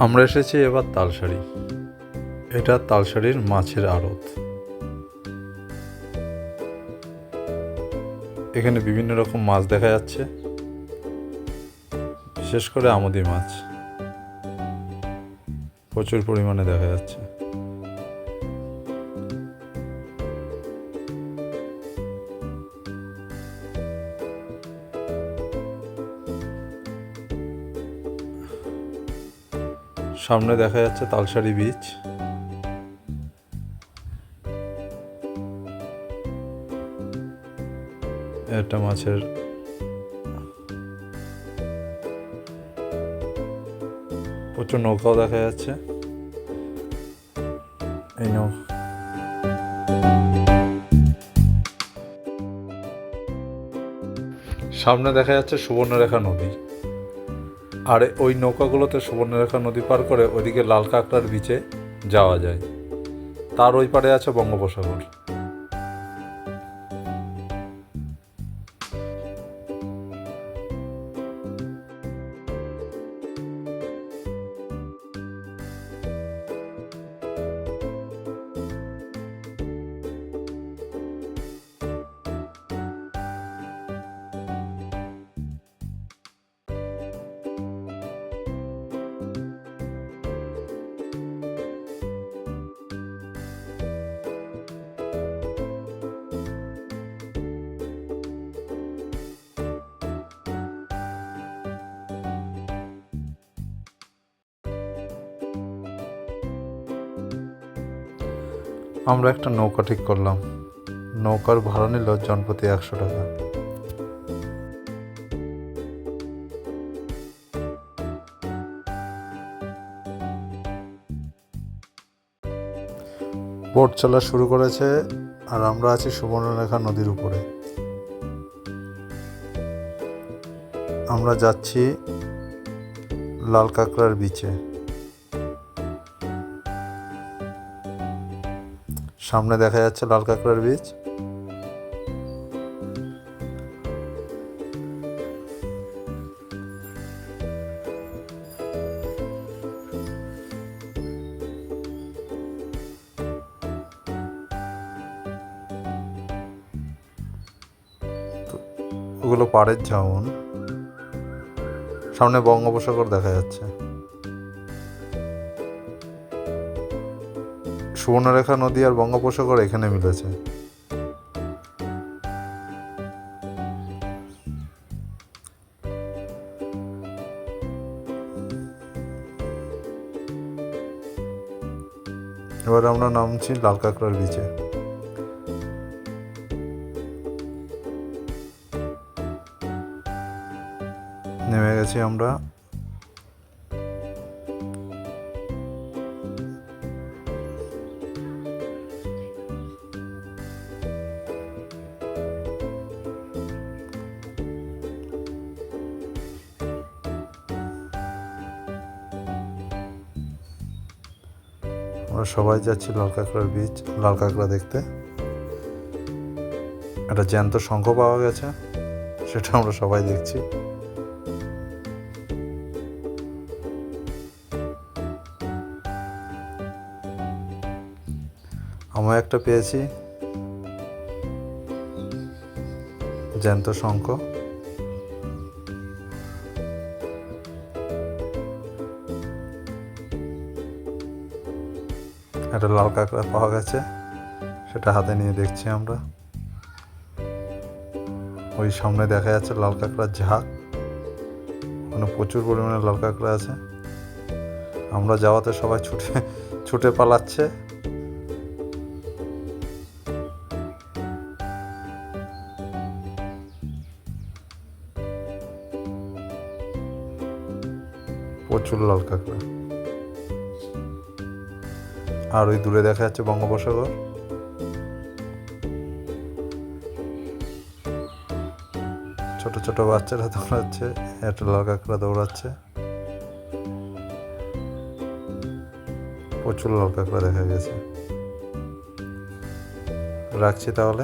আমরা এসেছি এবার তালসারি। এটা তালসারির মাছের আড়ত। এখানে বিভিন্ন রকম মাছ দেখা যাচ্ছে, বিশেষ করে আমোদি মাছ প্রচুর পরিমাণে দেখা যাচ্ছে। সামনে দেখা যাচ্ছে তালসারি বিচ। একটা মাছের প্রচুর নৌকাও দেখা যাচ্ছে। এই সামনে দেখা যাচ্ছে সুবর্ণরেখা নদী, আর ওই নৌকাগুলোতে সুবর্ণরেখা নদী পার করে ওইদিকে লাল কাঁকড়ার বিচে যাওয়া যায়। তার ওই পারে আছে বঙ্গোপসাগর। আমরা একটা নৌকা ঠিক করলাম। নৌকার ভাড়া নিল জনপ্রতি 100 টাকা। বোট চলা শুরু করেছে, আর আমরা আছি সুবর্ণরেখা নদীর উপরে। আমরা যাচ্ছি লাল কাঁকড়ার বিচে। সামনে দেখা যাচ্ছে লাল কাঁকড়ার বিচ। ওগুলো পাড়ের ঝাউন। সামনে বঙ্গোপসাগর দেখা যাচ্ছে। সুবর্ণরেখা নদী আর বঙ্গোপসাগর এখানে মিলেছে। এবার আমরা নামছি লাল কাঁকড়ার বিচে। নেমে গেছি আমরা। আমরা সবাই যাচ্ছি লাল কাঁকড়ার বীজ, লাল কাঁকড়া দেখতে। একটা জ্যান্ত শঙ্খ পাওয়া গেছে, সেটা আমরা সবাই দেখছি। আমরা একটা পেয়েছি জ্যান্ত শঙ্খ। একটা লাল কাঁকড়া পাওয়া গেছে, সেটা হাতে নিয়ে দেখছি আমরা। ওই সামনে দেখা যাচ্ছে লাল কাঁকড়ার ঝাঁক। ওখানে প্রচুর পরিমাণে লাল কাঁকড়া আছে। আমরা যাওয়াতে সবাই ছুটে পালাচ্ছে। প্রচুর লাল কাঁকড়া। আর ওই দূরে দেখা যাচ্ছে বঙ্গোপসাগর। ছোট ছোট বাচ্চারা দৌড়াচ্ছে, একটা লাল কাঁকড়া দৌড়াচ্ছে। প্রচুর লাল কাঁকড়া দেখা গেছে। রাখছি তাহলে।